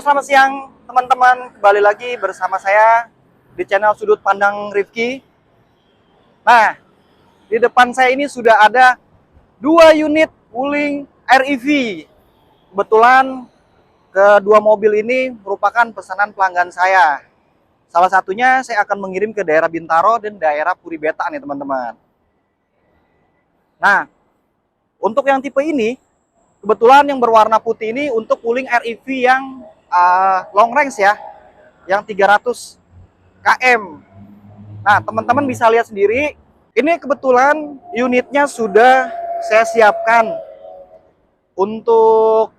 selamat siang teman-teman. Kembali lagi bersama saya di channel Sudut Pandang Rifki. Nah, di depan saya ini sudah ada 2 unit Wuling REV. Kebetulan kedua mobil ini merupakan pesanan pelanggan saya. Salah satunya saya akan mengirim ke daerah Bintaro dan daerah Puribeta nih teman-teman. Nah, untuk yang tipe ini, kebetulan yang berwarna putih ini untuk Wuling REV yang long range ya, yang 300 km. Nah, teman-teman bisa lihat sendiri, ini kebetulan unitnya sudah saya siapkan untuk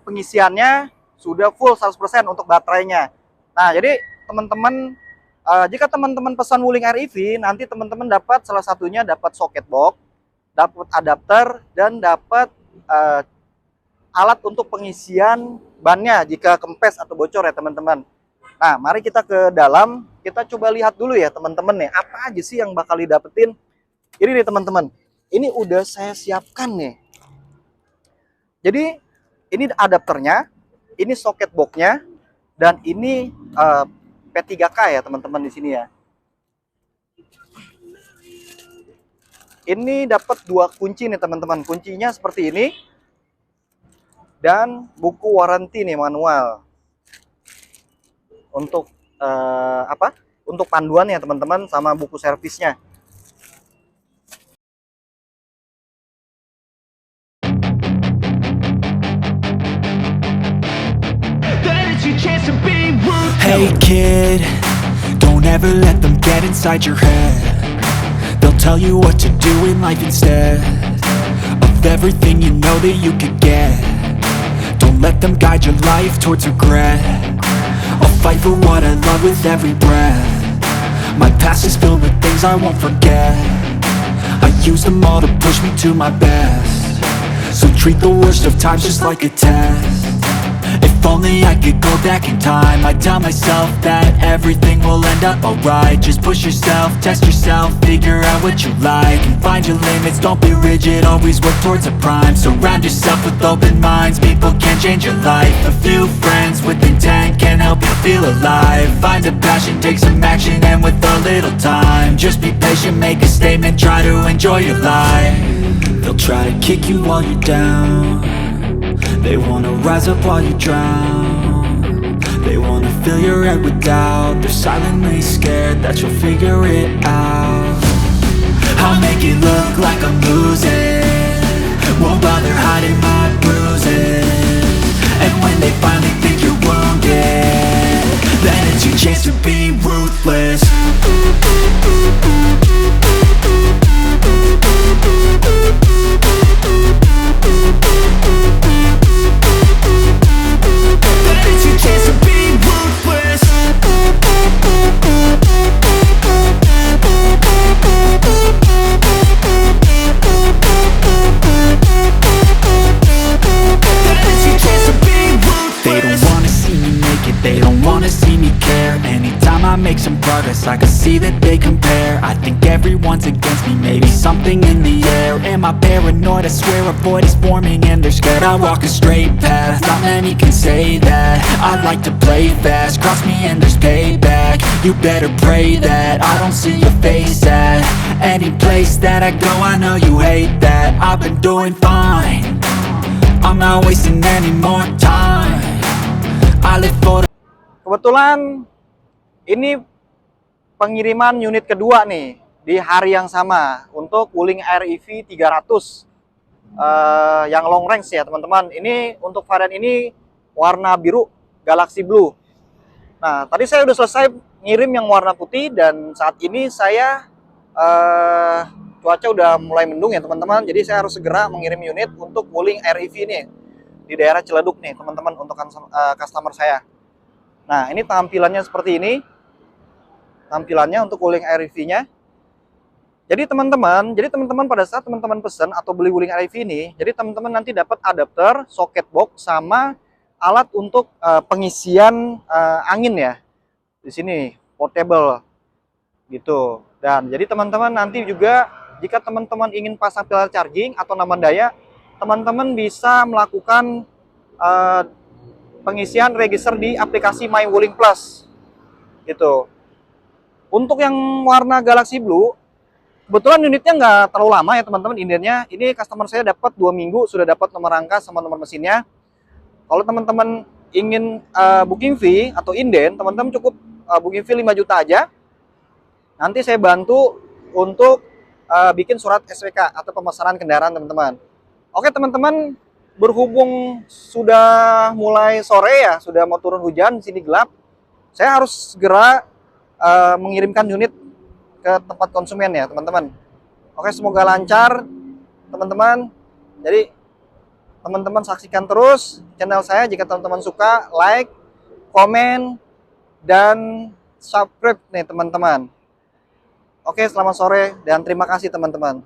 pengisiannya sudah full 100% untuk baterainya. Nah, jadi teman-teman, jika teman-teman pesan Wuling REV, nanti teman-teman dapat salah satunya dapat socket box, dapat adapter, dan dapat alat untuk pengisian bannya jika kempes atau bocor ya teman-teman. Nah, mari kita ke dalam, kita coba lihat dulu ya teman-teman nih, apa aja sih yang bakal didapetin. Ini nih teman-teman, ini udah saya siapkan nih. Jadi ini adapternya, ini socket boxnya, dan ini P3K ya teman-teman di sini ya. Ini dapat 2 kunci nih teman-teman, kuncinya seperti ini. Dan buku waranti nih manual untuk untuk panduannya teman-teman, sama buku servisnya. Hey kid, don't ever let them get inside your head. They'll tell you what to do in life instead of everything you know that you could get. Don't let them guide your life towards regret. I'll fight for what I love with every breath. My past is filled with things I won't forget. I use them all to push me to my best. So treat the worst of times just like a test. If only I could go back in time, I'd tell myself that everything will end up alright. Just push yourself, test yourself, figure out what you like, and find your limits, don't be rigid, always work towards a prime. Surround yourself with open minds, people can change your life. A few friends with intent can help you feel alive. Find a passion, take some action, and with a little time, just be patient, make a statement, try to enjoy your life. They'll try to kick you while you're down. They wanna rise up while you drown. They wanna fill your head with doubt. They're silently scared that you'll figure it out. I'll make it look like I'm losing, won't bother hiding my bruises. And when they finally think you're wounded, then it's your chance to be ruthless. I can see that they compare. I think everyone's against me, maybe something in the air. Am I paranoid? I swear a void is forming and they're scared. I walk a straight path, not many can say that. I like to play fast, cross me and there's payback. You better pray that I don't see your face at any place that I go. I know you hate that. I've been doing fine, I'm not wasting any more time. I live for. Kebetulan ini pengiriman unit kedua nih di hari yang sama untuk Wuling REV 300 yang long range ya teman-teman. Ini untuk varian ini warna biru Galaxy Blue. Nah, tadi saya udah selesai ngirim yang warna putih, dan saat ini saya cuaca udah mulai mendung ya teman-teman. Jadi saya harus segera mengirim unit untuk Wuling REV nih di daerah Ciledug nih teman-teman, untuk customer saya. Nah, ini tampilannya seperti ini. Tampilannya untuk Wuling REV-nya. Jadi teman-teman pada saat teman-teman pesan atau beli Wuling REV ini, jadi teman-teman nanti dapat adapter, socket box, sama alat untuk pengisian angin ya. Di sini portable gitu. Dan jadi teman-teman nanti juga jika teman-teman ingin pasang pilar charging atau nambah daya, teman-teman bisa melakukan pengisian register di aplikasi My Wuling Plus gitu. Untuk yang warna Galaxy Blue, kebetulan unitnya nggak terlalu lama ya teman-teman. Indennya ini customer saya dapat 2 minggu sudah dapat nomor rangka sama nomor mesinnya. Kalau teman-teman ingin booking fee atau inden, teman-teman cukup booking fee 5 juta aja. Nanti saya bantu untuk bikin surat SWK atau pemesanan kendaraan teman-teman. Oke teman-teman, berhubung sudah mulai sore ya, sudah mau turun hujan, di sini gelap. Saya harus segera mengirimkan unit ke tempat konsumen ya teman-teman. Oke, semoga lancar teman-teman. Jadi teman-teman saksikan terus channel saya. Jika teman-teman suka, like, komen, dan subscribe nih teman-teman. Oke, selamat sore dan terima kasih teman-teman.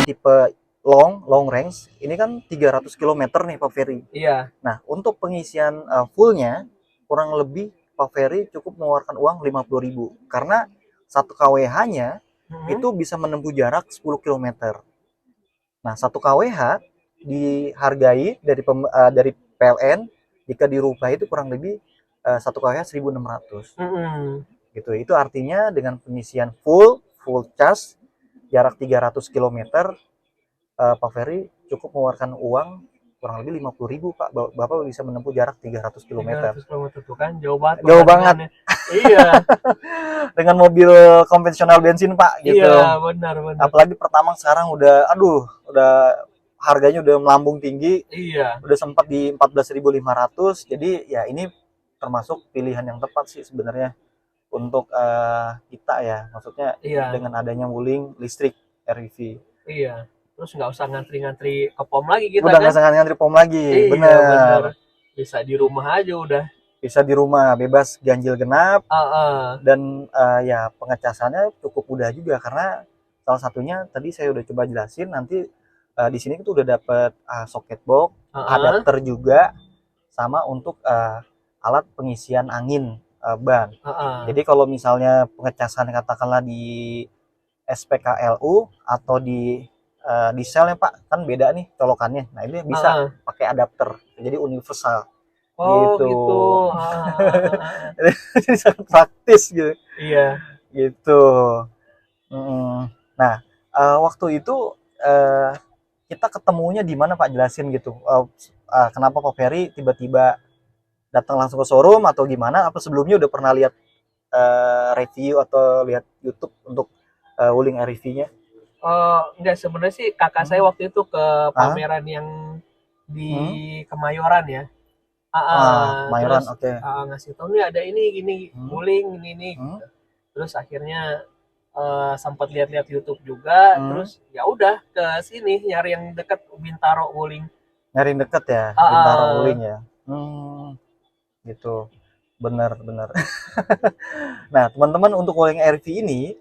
Tipe long range ini kan 300 km nih Pak Ferry. Iya. Nah, untuk pengisian fullnya kurang lebih Pak Ferry cukup mengeluarkan uang 50.000 karena 1 kWh-nya itu bisa menempuh jarak 10 km. Nah, 1 kWh dihargai dari PLN jika dirubah itu kurang lebih 1 kWh 1.600. Gitu. Itu artinya dengan pengisian full charge jarak 300 km, Pak Ferry cukup mengeluarkan uang kurang lebih 50.000 Pak. Bapak bisa menempuh jarak 300 km. 300 km itu kan jauh banget. Jauh banget. Iya. Dengan mobil konvensional bensin Pak gitu. Iya, benar. Apalagi Pertamax sekarang udah harganya udah melambung tinggi. Iya. Udah sempat di 14.500. Jadi ya ini termasuk pilihan yang tepat sih sebenarnya untuk kita ya. Maksudnya dengan adanya Wuling listrik REV. Iya. Terus nggak usah ngantri-ngantri ke pom lagi kita. Udah nggak usah ngantri pom lagi. Iya, benar. Bisa di rumah aja udah. Bisa di rumah, bebas ganjil genap. Dan ya pengecasannya cukup mudah juga karena salah satunya tadi saya udah coba jelasin. Nanti di sini itu udah dapet socket box, adapter juga, sama untuk alat pengisian angin ban. Jadi kalau misalnya pengecasan katakanlah di SPKLU atau di selnya Pak, kan beda nih colokannya. Nah ini bisa pakai adapter, jadi universal. Gitu. Jadi sangat praktis gitu. Iya. Gitu. Nah waktu itu kita ketemunya di mana Pak, jelasin gitu. Kenapa Pak Ferry tiba-tiba datang langsung ke showroom atau gimana? Apa sebelumnya udah pernah lihat review atau lihat YouTube untuk Wuling REV-nya? Enggak, sebenarnya sih kakak saya waktu itu ke pameran yang di Kemayoran ya. Kemayoran, Terus oke. ngasih tahu nih ada ini gini Wuling ini gitu. Terus akhirnya sempat lihat-lihat YouTube juga, terus ya udah ke sini nyari yang deket Bintaro Wuling. Nyari deket ya, Bintaro Wuling ya. Gitu. Benar. Nah, teman-teman, untuk Wuling RV ini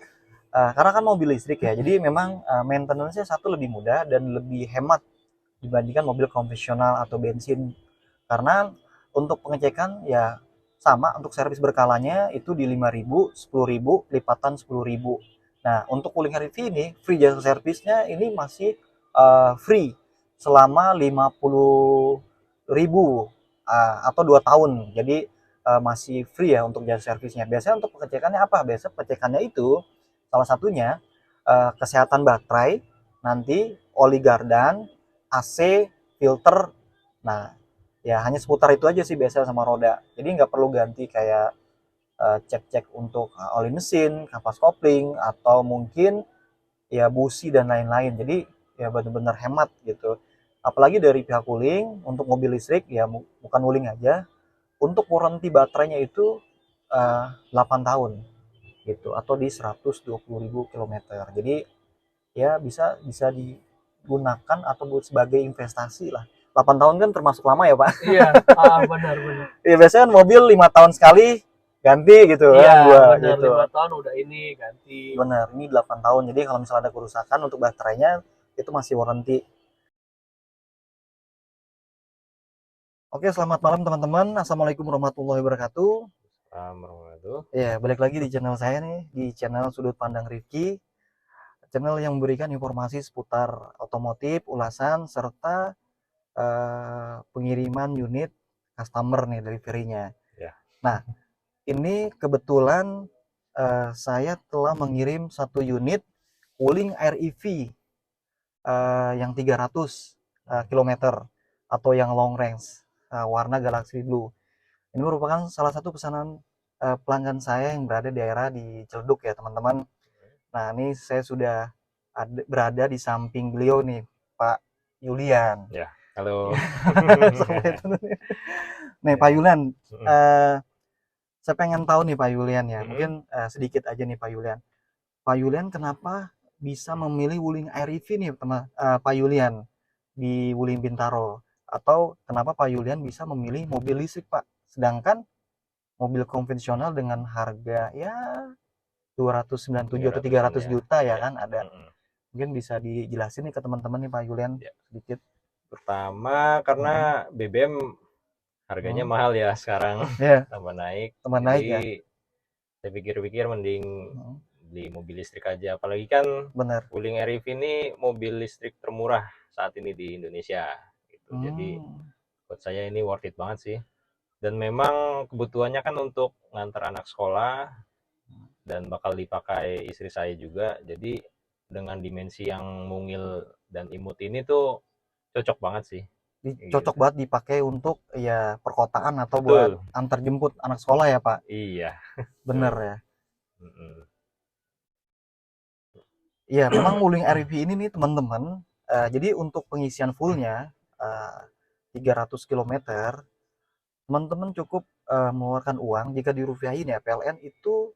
karena kan mobil listrik ya, jadi memang maintenance-nya satu lebih mudah dan lebih hemat dibandingkan mobil konvensional atau bensin. Karena untuk pengecekan ya sama, untuk servis berkalanya itu di 5.000, 10.000, lipatan 10.000. Nah, untuk Wuling RV ini free jasa servisnya ini masih free selama 50.000 atau 2 tahun. Jadi masih free ya untuk jasa servisnya. Biasanya untuk pengecekannya apa? Biasanya pengecekannya itu salah satunya kesehatan baterai, nanti oli gardan, AC, filter. Nah, ya hanya seputar itu aja sih biasa sama roda. Jadi nggak perlu ganti kayak cek-cek untuk oli mesin, kapas kopling, atau mungkin ya busi dan lain-lain. Jadi ya benar-benar hemat gitu. Apalagi dari pihak Wuling untuk mobil listrik ya, bukan Wuling aja. Untuk warranty baterainya itu 8 tahun gitu, atau di 120.000 kilometer. Jadi ya bisa digunakan atau buat sebagai investasi lah. 8 tahun kan termasuk lama ya Pak. Iya, benar. Ya biasanya kan mobil 5 tahun sekali ganti gitu Iya, kan gua benar, gitu. 5 tahun udah ini ganti. Benar, ini 8 tahun. Jadi kalau misalnya ada kerusakan untuk baterainya itu masih warranty. Oke, selamat malam teman-teman. Assalamualaikum warahmatullahi wabarakatuh. Ya, balik lagi di channel saya nih, di channel Sudut Pandang Rifki. Channel yang memberikan informasi seputar otomotif, ulasan, serta pengiriman unit customer nih, delivery-nya. Ya. Nah, ini kebetulan saya telah mengirim satu unit Wuling REV yang 300 km atau yang long range, warna Galaxy Blue. Ini merupakan salah satu pesanan pelanggan saya yang berada di daerah di Ciledug ya teman-teman. Nah, ini saya sudah berada di samping beliau nih, Pak Yulian. Ya, halo. Nih Pak Yulian, saya pengen tahu nih Pak Yulian ya, mungkin sedikit aja nih Pak Yulian. Pak Yulian kenapa bisa memilih Wuling REV nih Pak Yulian di Wuling Bintaro? Atau kenapa Pak Yulian bisa memilih mobil listrik Pak? Sedangkan mobil konvensional dengan harga ya 297 atau 300 juta ya kan ada. Mungkin bisa dijelasin nih ke teman-teman nih Pak Yulian sedikit. Pertama karena BBM harganya mahal ya sekarang. tambah naik. Jadi ya. Saya pikir-pikir mending beli mobil listrik aja. Apalagi kan Wuling REV ini mobil listrik termurah saat ini di Indonesia gitu. Jadi buat saya ini worth it banget sih. Dan memang kebutuhannya kan untuk ngantar anak sekolah dan bakal dipakai istri saya juga. Jadi dengan dimensi yang mungil dan imut ini tuh cocok banget sih. Cocok banget dipakai untuk ya perkotaan atau buat antar jemput anak sekolah ya Pak. Iya. Bener ya. Iya, memang Wuling REV ini nih teman-teman. Jadi untuk pengisian fullnya 300 km, teman-teman cukup mengeluarkan uang jika dirupiahin ya PLN itu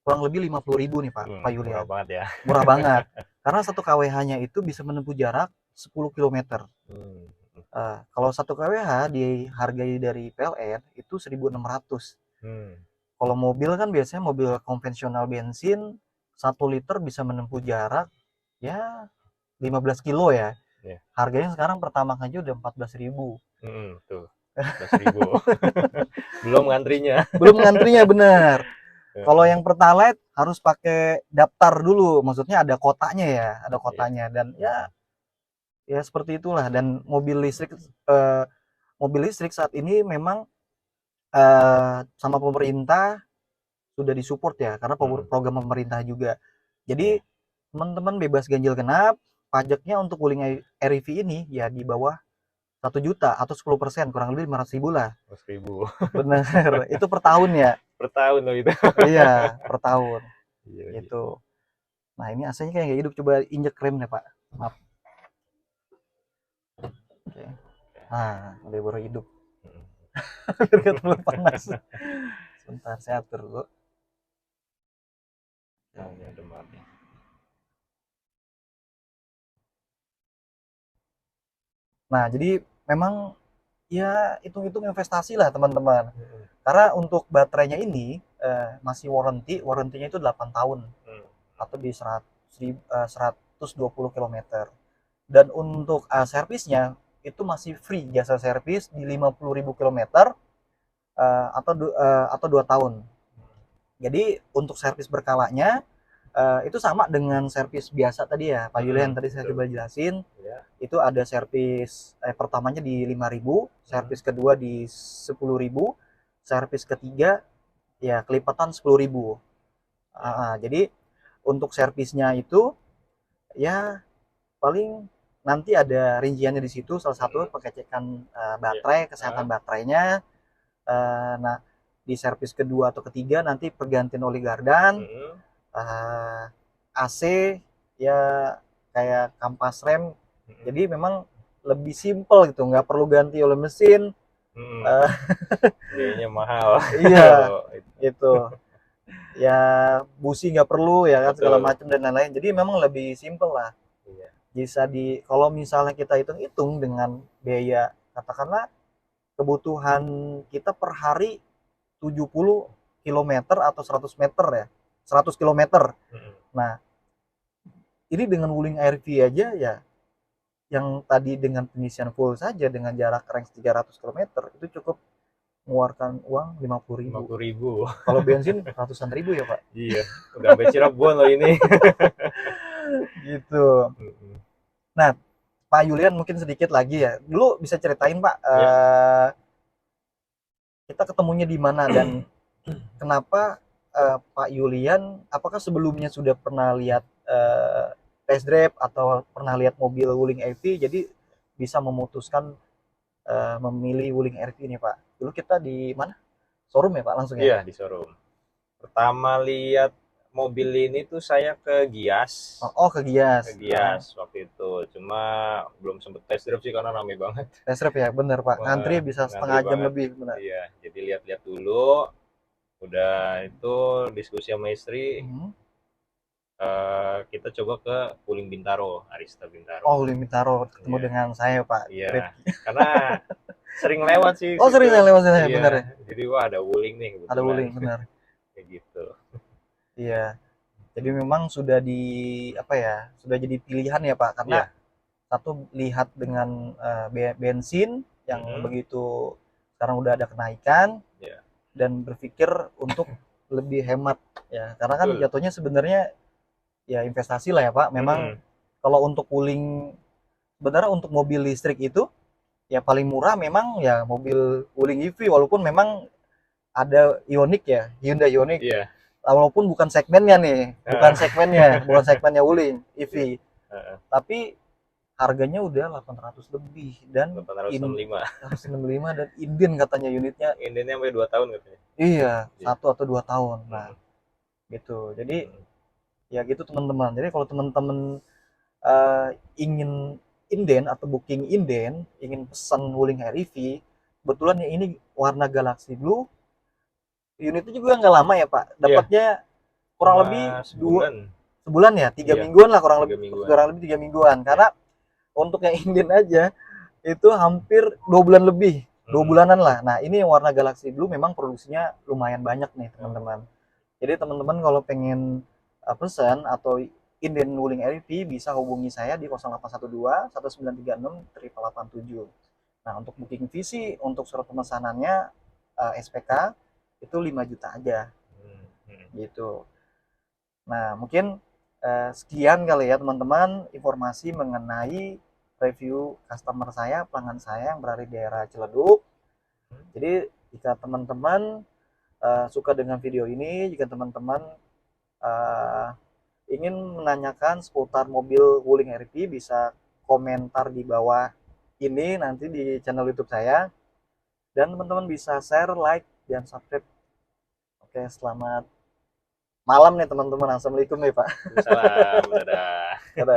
kurang lebih 50.000 nih Pak Yulian. Murah banget ya. Murah banget. Karena 1 kWh-nya itu bisa menempuh jarak 10 km. Kalau 1 kWh dihargai dari PLN itu 1.600. Kalau mobil kan biasanya mobil konvensional bensin 1 liter bisa menempuh jarak ya 15 kilo ya. Harganya sekarang pertamax aja udah 14.000. Tuh. 14.000. Belum ngantrinya. Bener. Kalau yang Pertalite harus pakai daftar dulu, maksudnya ada kotanya ya, dan ya seperti itulah. Dan mobil listrik saat ini memang sama pemerintah sudah disupport ya, karena program pemerintah juga. Jadi teman-teman bebas ganjil genap, pajaknya untuk Wuling REV ini ya di bawah 1 juta atau 10%, kurang lebih 500.000 lah. 100.000 Bener, itu per tahun ya. per tahun loh itu. Iya, per tahun. Iya, Gitu. Nah, ini AC-nya kayak nggak hidup, coba injek remnya, Pak. Maaf. Oke. Nah, udah baru hidup. Biar nggak terlalu panas. Sebentar, saya atur dulu. Nah, ini ada mapnya. Nah, jadi memang ya hitung-hitung investasi lah teman-teman. Karena untuk baterainya ini masih warrantinya itu 8 tahun atau di 120 km. Dan untuk servisnya itu masih free, jasa servis di 50.000 km atau 2 tahun. Jadi untuk servis berkalanya itu sama dengan servis biasa tadi ya, Pak Yulian tadi saya coba jelasin. Ya. Itu ada servis pertamanya di 5.000, servis kedua di 10.000, servis ketiga ya kelipatan 10.000. Jadi untuk servisnya itu ya paling nanti ada rinciannya di situ, salah satu pengecekan baterai, kesehatan baterainya. Nah, di servis kedua atau ketiga nanti pergantian oli gardan, AC ya kayak kampas rem. Jadi memang lebih simpel gitu, nggak perlu ganti oli mesin. Biayanya mahal. Iya, gitu. Ya busi nggak perlu ya kan, segala macam dan lain-lain. Jadi memang lebih simpel lah. Bisa kalau misalnya kita hitung-hitung dengan biaya, katakanlah kebutuhan kita per hari 70 km atau 100 meter ya, 100 km. Nah, ini dengan Wuling RV aja ya, yang tadi dengan pengisian full saja dengan jarak range 300 km itu cukup mengeluarkan uang 50.000. Kalau bensin ratusan ribu ya, Pak. Iya, udah sampai Cirebon loh ini. Gitu. Nah, Pak Yulian mungkin sedikit lagi ya. Dulu bisa ceritain, Pak, kita ketemunya di mana dan kenapa Pak Yulian, apakah sebelumnya sudah pernah lihat test drive atau pernah lihat mobil Wuling RV, jadi bisa memutuskan memilih Wuling RV ini, Pak? Dulu kita di mana? Showroom ya, Pak, langsung ya? Iya, di showroom. Pertama lihat mobil ini tuh saya ke Gias. Oh, ke Gias. Ke Gias waktu itu. Cuma belum sempet test drive sih karena rame banget. Test drive ya, bener, Pak. Ngantri bisa setengah jam lebih, benar. Iya, jadi lihat-lihat dulu. Udah itu diskusi sama istri. Kita coba ke Wuling Bintaro, Arista Bintaro. Oh, Wuling Bintaro, ketemu dengan saya, Pak. Iya, karena sering lewat sih. Oh, sering lewat saya, benar ya. Jadi wah ada Wuling nih. Ada Wuling, benar. Kayak gitu. Iya. Jadi memang sudah sudah jadi pilihan ya, Pak, karena satu lihat dengan bensin yang begitu sekarang udah ada kenaikan, dan berpikir untuk lebih hemat ya, karena kan jatuhnya sebenarnya ya investasi lah ya, Pak. Memang kalau untuk Wuling, sebenarnya untuk mobil listrik itu ya paling murah memang ya mobil Wuling EV, walaupun memang ada Ioniq ya, Hyundai Ioniq. Walaupun bukan segmennya nih, bukan segmennya Wuling EV. Tapi harganya udah 800 lebih dan 865 dan inden katanya unitnya. Indennya sampai 2 tahun katanya. Iya, 1 atau 2 tahun. Nah, gitu. Jadi ya gitu teman-teman. Jadi kalau teman-teman ingin inden atau booking inden, ingin pesan Wuling REV, kebetulan ya ini warna Galaxy Blue. Unitnya juga nggak lama ya, Pak. Dapatnya kurang lebih sebulan ya, 3 mingguan lah, kurang lebih 3 mingguan. Karena untuk yang inden aja itu hampir 2 bulan lebih, 2 bulanan lah. Nah, ini yang warna Galaxy Blue memang produksinya lumayan banyak nih teman-teman. Jadi teman-teman kalau pengen pesan atau inden Wuling REV bisa hubungi saya di 0812 1936 887. Nah, untuk booking visi, untuk surat pemesanannya SPK itu 5 juta aja. Gitu. Nah, mungkin sekian kali ya teman-teman informasi mengenai review customer saya, pelanggan saya yang berada di daerah Ciledug. Jadi jika teman-teman suka dengan video ini, jika teman-teman ingin menanyakan seputar mobil Wuling RV, bisa komentar di bawah ini nanti di channel YouTube saya. Dan teman-teman bisa share, like, dan subscribe. Oke, selamat malam nih teman-teman. Assalamualaikum nih Pak. Salam, dadah. Dadah.